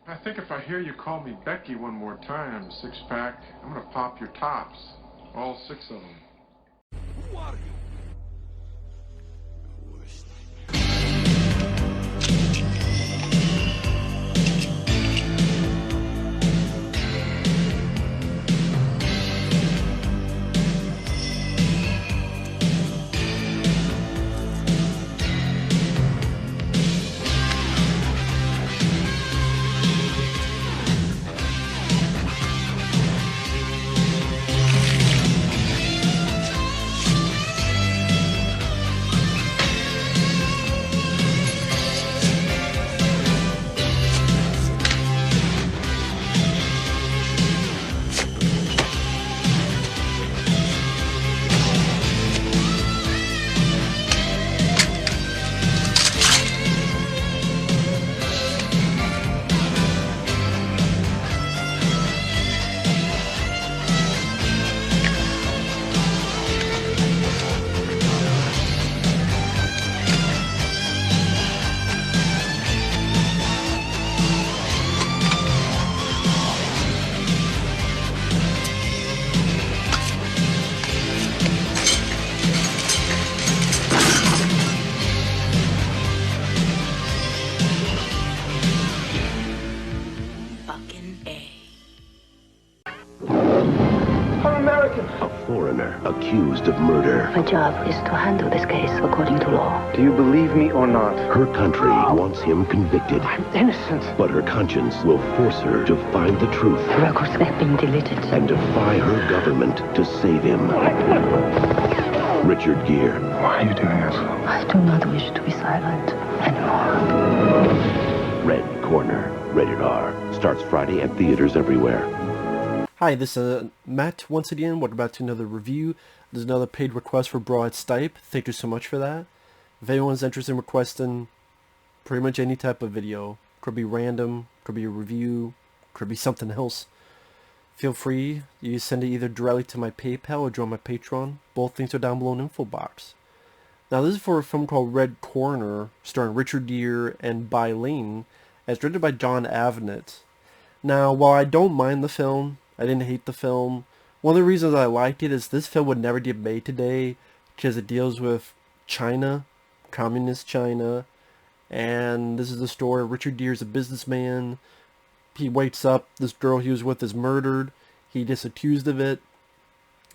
I think if I hear you call me Becky one more time, six-pack, I'm gonna pop your tops. All six of them. Who are you? A foreigner accused of murder. My job is to handle this case according to law. Do you believe me or not? Her country wants him convicted. I'm innocent. But her conscience will force her to find the truth The records have been deleted. and defy her government to save him. Richard Gere. Why are you doing this? I do not wish to be silent anymore. Red Corner. Rated R. Starts Friday at theaters everywhere. Hi, this is Matt once again. Welcome back to another review. There's another paid request for Broad Stipe. Thank you so much for that. If anyone's interested in requesting pretty much any type of video, could be random, could be a review, could be something else, feel free. You send it either directly to my PayPal or join my Patreon. Both links are down below in the info box. Now this is for a film called Red Corner, starring Richard Gere and Bai Ling, as directed by John Avnet. Now, while I don't mind the film, I didn't hate the film. One of the reasons I liked it is this film would never get made today because it deals with China, communist China, and this is the story. Richard Gere is a businessman. He wakes up, this girl he was with is murdered. He gets accused of it.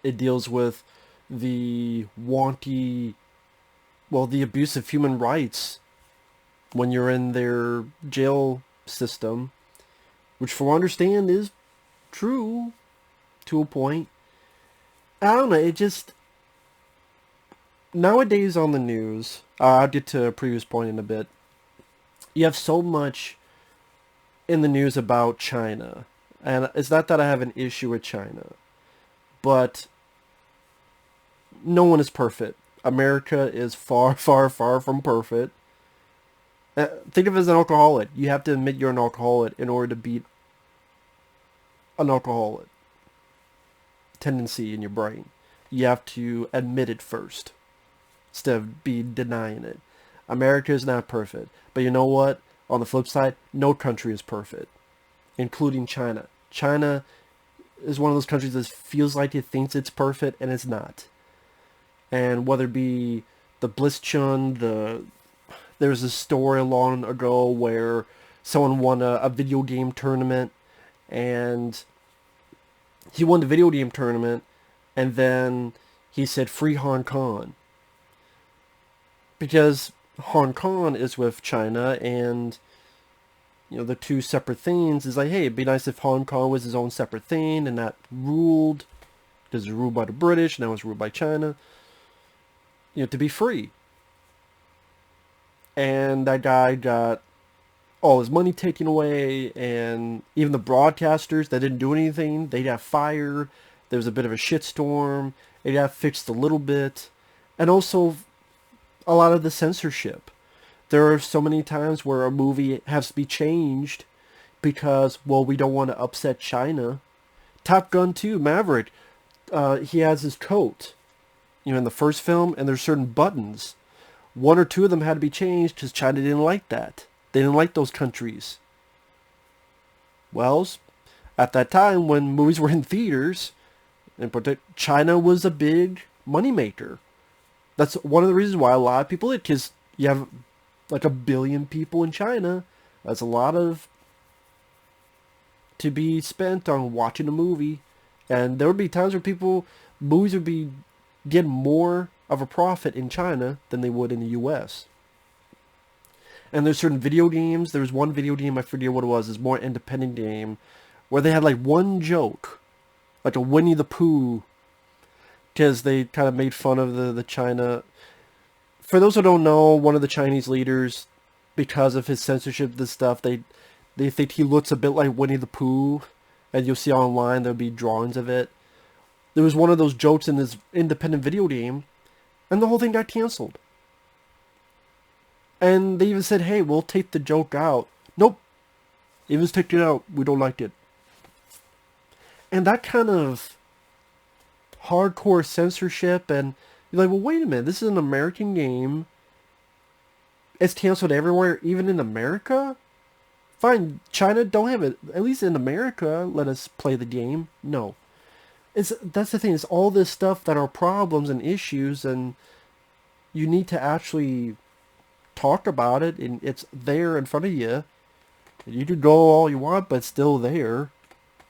It deals with the the abuse of human rights when you're in their jail system, which for what I understand is true to a point. I don't know, it just nowadays on the news, I'll get to a previous point in a bit, you have so much in the news about China, and it's not that I have an issue with China, but no one is perfect. America is far, far, far from perfect. Think of it as an alcoholic. You have to admit you're an alcoholic in order to beat an alcoholic tendency in your brain. You have to admit it first instead of denying it. America is not perfect, but you know what? On the flip side, no country is perfect, including China. China is one of those countries that feels like it thinks it's perfect and it's not. And whether it be the Blitzchung, there was a story long ago where someone won a video game tournament, and he won the video game tournament, and then he said free Hong Kong, because Hong Kong is with China, and you know the two separate things is like, hey, it'd be nice if Hong Kong was his own separate thing and not ruled, because it's ruled by the British, now it's ruled by China, you know, to be free. And that guy got all his money taken away, and even the broadcasters that didn't do anything, they got fired. There was a bit of a shitstorm. It got fixed a little bit. And also a lot of the censorship. There are so many times where a movie has to be changed because, well, we don't want to upset China. Top Gun 2, Maverick, he has his coat, you know, in the first film, and there's certain buttons. One or two of them had to be changed because China didn't like that. They didn't like those countries. Well, at that time when movies were in theaters, China was a big moneymaker. That's one of the reasons why a lot of people did, because you have like 1 billion people in China. That's a lot of to be spent on watching a movie. And there would be times where movies would be get more of a profit in China than they would in the US. And there's certain video games. There was one video game, I forget what it was, it's more independent game, where they had like one joke, like a Winnie the Pooh, because they kind of made fun of the China. For those who don't know, one of the Chinese leaders, because of his censorship of this stuff, they think he looks a bit like Winnie the Pooh, and you'll see online there'll be drawings of it. There was one of those jokes in this independent video game, and the whole thing got canceled. And they even said, hey, we'll take the joke out. Nope. Even take it out. We don't like it. And that kind of hardcore censorship, and you're like, well, wait a minute. This is an American game. It's canceled everywhere, even in America? Fine, China, don't have it. At least in America, let us play the game. No. That's the thing. It's all this stuff that are problems and issues, and you need to actually talk about it, and it's there in front of you. You can go all you want, but it's still there.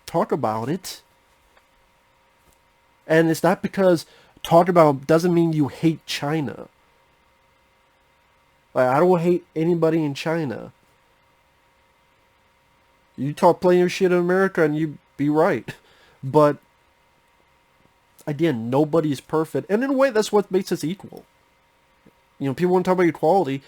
Talk about it. And it's not because talk about doesn't mean you hate China. Like, I don't hate anybody in China. You talk plenty of shit in America and you be right. But again, nobody's perfect. And in a way, that's what makes us equal. You know, people want to talk about equality.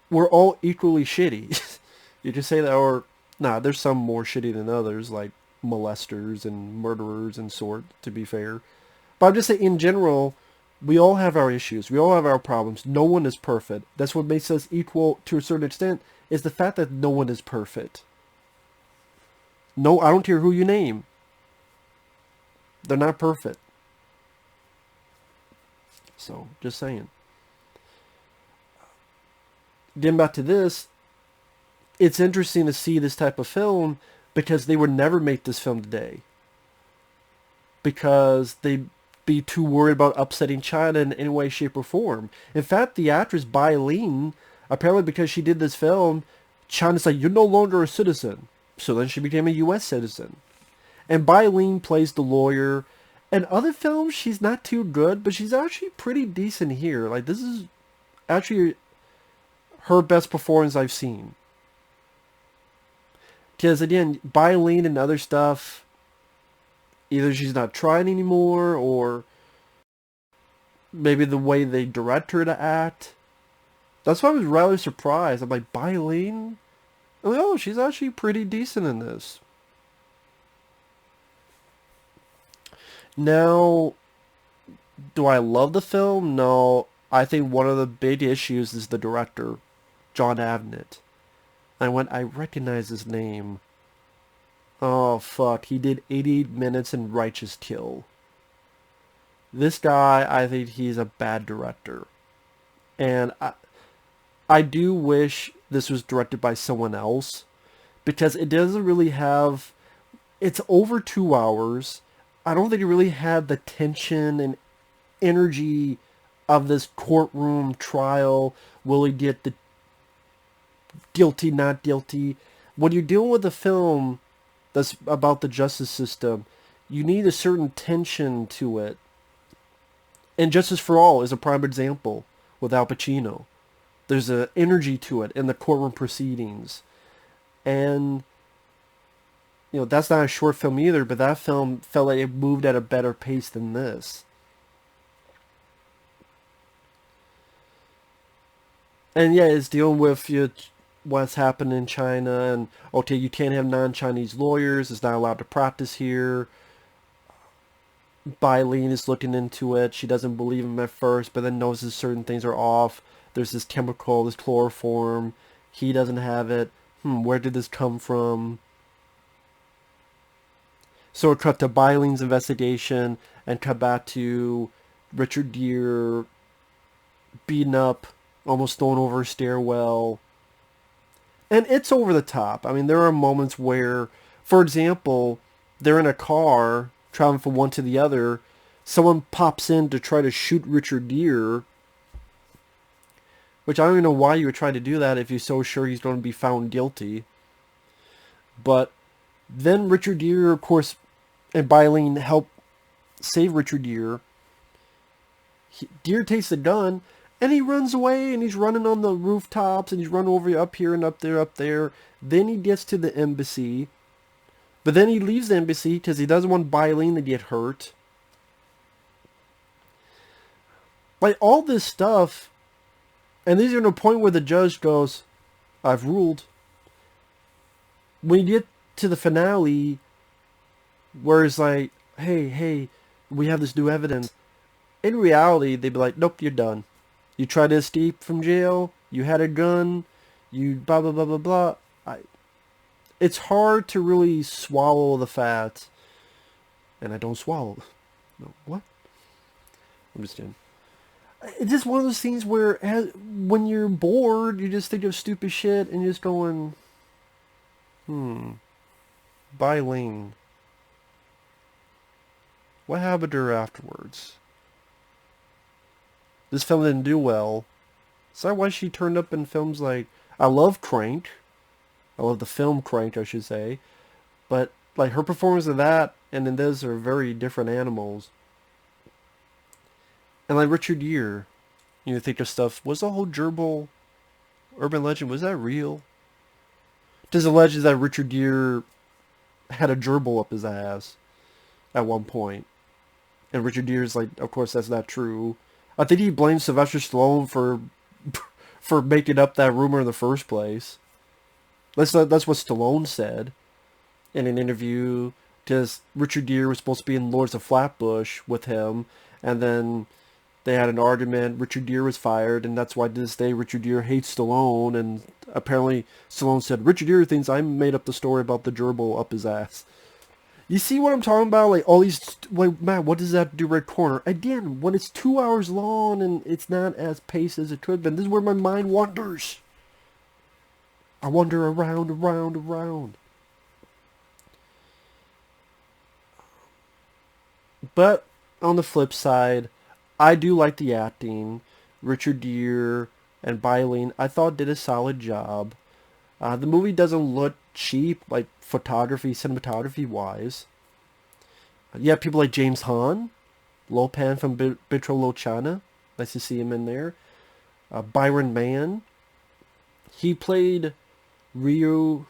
We're all equally shitty. You just say that, or, nah, there's some more shitty than others, like molesters and murderers and sort, to be fair. But I'm just saying, in general, we all have our issues. We all have our problems. No one is perfect. That's what makes us equal to a certain extent, is the fact that no one is perfect. No, I don't care who you name. They're not perfect. So, just saying. Getting back to this, it's interesting to see this type of film because they would never make this film today. Because they'd be too worried about upsetting China in any way, shape, or form. In fact, the actress Bai Ling, apparently because she did this film, China's like, you're no longer a citizen. So then she became a U.S. citizen. And Bai Ling plays the lawyer. In other films, she's not too good, but she's actually pretty decent here. Like, this is actually her best performance I've seen. Because, again, Bai Ling and other stuff, either she's not trying anymore, or maybe the way they direct her to act. That's why I was rather surprised. I'm like, Bai Ling? I'm like, oh, she's actually pretty decent in this. Now, do I love the film? No. I think one of the big issues is the director, John Avnet. I recognize his name. Oh, fuck. He did 88 Minutes in Righteous Kill. This guy, I think he's a bad director. And I do wish this was directed by someone else. Because it doesn't really have... It's over 2 hours. I don't think it really had the tension and energy of this courtroom trial. Will he get the guilty, not guilty? When you're dealing with a film that's about the justice system, you need a certain tension to it. And Justice for All is a prime example with Al Pacino. There's an energy to it in the courtroom proceedings. And, you know, that's not a short film either, but that film felt like it moved at a better pace than this. And yeah, it's dealing with what's happened in China, and okay, you can't have non-Chinese lawyers, it's not allowed to practice here. Bai Ling is looking into it. She doesn't believe him at first, but then notices certain things are off. There's this chemical, this chloroform. He doesn't have it. Where did this come from? So it cut to Bai Ling's investigation and cut back to Richard Gere beaten up, almost thrown over a stairwell. And it's over the top. I mean, there are moments where For example, they're in a car traveling from one to the other. Someone pops in to try to shoot Richard Gere, which I don't even know why you would try to do that if you're so sure he's going to be found guilty. But then Richard Gere, of course, and Bylene help save Richard Gere. Gere takes the gun, and he runs away, and he's running on the rooftops, and he's running over up here and up there, up there. Then he gets to the embassy. But then he leaves the embassy because he doesn't want Bylene to get hurt. Like, all this stuff, and these are to a point where the judge goes, I've ruled. When you get to the finale, where it's like, hey, we have this new evidence. In reality, they'd be like, nope, you're done. You tried to escape from jail, you had a gun, you blah, blah, blah, blah, blah. It's hard to really swallow the fact, and I don't swallow. No, what? I'm just kidding. It's just one of those things where when you're bored, you just think of stupid shit and you're just going, Bylene. What happened to her afterwards? This film didn't do well. Is that why she turned up in films like... I love Crank. I love the film Crank, I should say. But, like, her performance in that and in this are very different animals. And like Richard Gere, you think of stuff, was the whole gerbil urban legend, was that real? There's a legend that Richard Gere had a gerbil up his ass at one point. And Richard Gere's like, of course that's not true. I think he blamed Sylvester Stallone for making up that rumor in the first place. That's what Stallone said in an interview, because Richard Gere was supposed to be in Lords of Flatbush with him, and then they had an argument, Richard Gere was fired, and that's why to this day Richard Gere hates Stallone, and apparently Stallone said, Richard Gere thinks I made up the story about the gerbil up his ass. You see what I'm talking about? Like, all these, like, Matt, what does that do Red Corner? Again, when it's 2 hours long and it's not as paced as it could have been, this is where my mind wanders. I wander around. But, on the flip side, I do like the acting. Richard Gere and Bylene, I thought did a solid job. The movie doesn't look cheap, like cinematography wise. You have people like James Hahn, Lopan from Bitro Lochana. Nice to see him in there. Byron Mann. He played Ryu,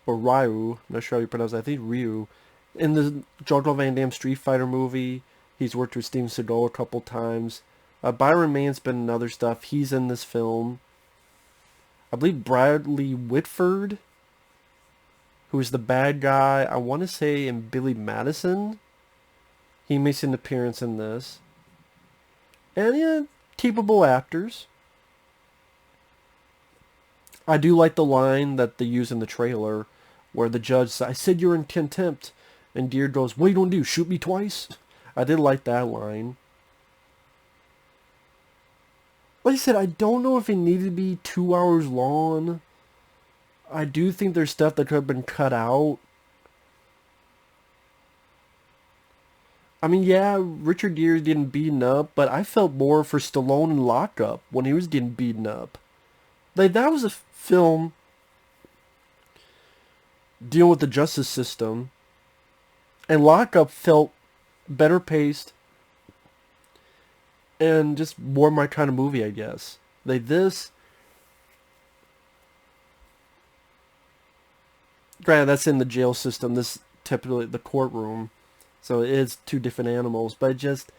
or Ryu, I'm not sure how you pronounce that. I think Ryu. In the Jean-Claude Van Damme Street Fighter movie. He's worked with Steven Seagal a couple times. Byron Mann's been in other stuff. He's in this film. I believe Bradley Whitford, who is the bad guy, I want to say in Billy Madison. He makes an appearance in this. And yeah, capable actors. I do like the line that they use in the trailer where the judge says, I said you're in contempt. And Gere goes, what are you going to do, shoot me twice? I did like that line. Like I said, I don't know if it needed to be 2 hours long. I do think there's stuff that could have been cut out. I mean, yeah, Richard Gere's getting beaten up, but I felt more for Stallone in Lock Up when he was getting beaten up. Like, that was a film dealing with the justice system. And Lock Up felt better paced. And just more my kind of movie, I guess. Like this... Granted, that's in the jail system. This typically the courtroom. So it is two different animals. But just...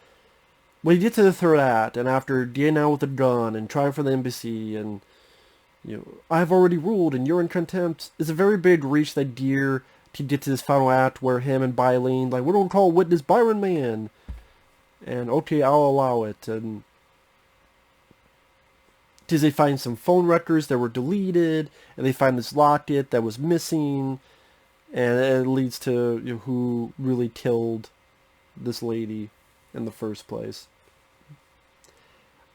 When you get to the third act, and after getting out with a gun, and trying for the embassy, and... You know, I've already ruled, and you're in contempt. It's a very big reach that Gere to get to this final act where him and Bylene, like, we're going to call witness Byron Mann. And, okay, I'll allow it. And... Because they find some phone records that were deleted, and they find this locket that was missing, and it leads to, you know, who really killed this lady in the first place.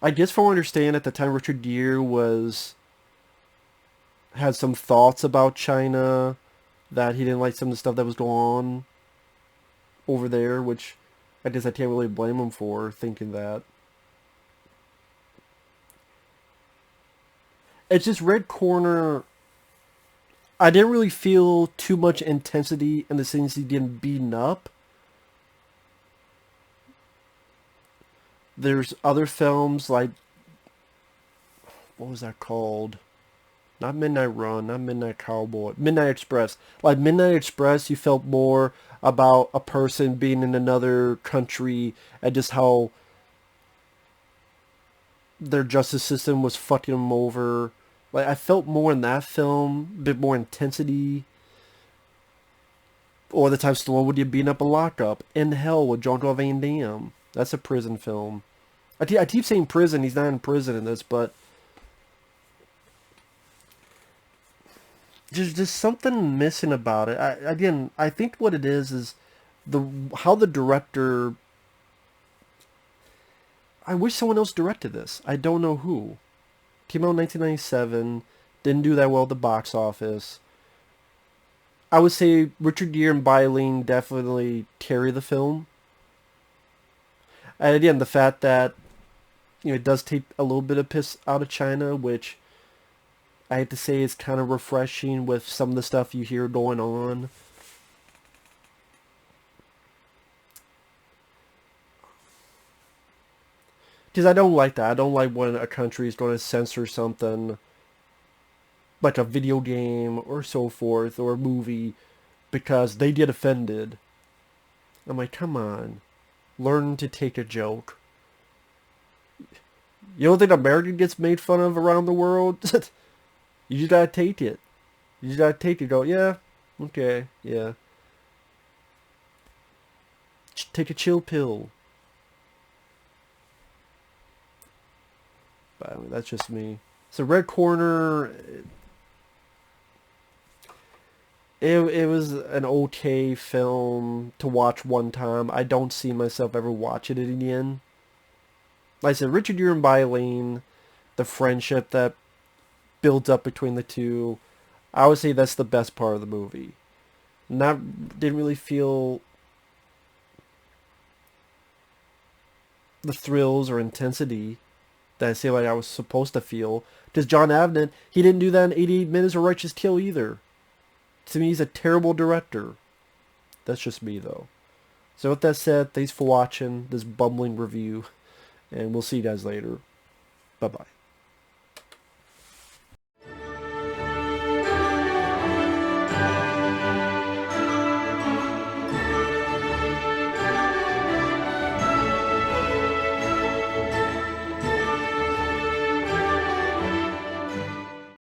I guess from what I understand, at the time Richard Gere had some thoughts about China, that he didn't like some of the stuff that was going on over there, which I guess I can't really blame him for thinking that. It's just Red Corner. I didn't really feel too much intensity in the scenes he getting beaten up. There's other films like, what was that called? Not Midnight Run, not Midnight Cowboy, Midnight Express. Like Midnight Express, you felt more about a person being in another country and just how their justice system was fucking them over. Like, I felt more in that film, a bit more intensity. Or the time Stallone would get beaten up a lockup. In Hell with Jean-Claude Van Damme. That's a prison film. I keep saying prison, he's not in prison in this, but there's something missing about it. I think what it is how the director... I wish someone else directed this. I don't know who. Came out in 1997. Didn't do that well at the box office. I would say Richard Gere and Bialine definitely carry the film. And again, the fact that it does take a little bit of piss out of China, which I have to say is kind of refreshing with some of the stuff you hear going on. Because I don't like that. I don't like when a country is going to censor something like a video game or so forth, or a movie, because they get offended. I'm like, come on. Learn to take a joke. You don't think America gets made fun of around the world? You just gotta take it. You just gotta take it. Go, yeah, okay, yeah. Take a chill pill. But I mean, that's just me. So Red Corner, it was an okay film to watch one time. I don't see myself ever watching it again. Like I said, Richard Gere and Bialine, the friendship that builds up between the two, I would say that's the best part of the movie. Didn't really feel the thrills or intensity that I feel like I was supposed to feel. Because John Avnet, he didn't do that in 88 Minutes of Righteous Kill either. To me, he's a terrible director. That's just me, though. So with that said, thanks for watching this bumbling review. And we'll see you guys later. Bye-bye.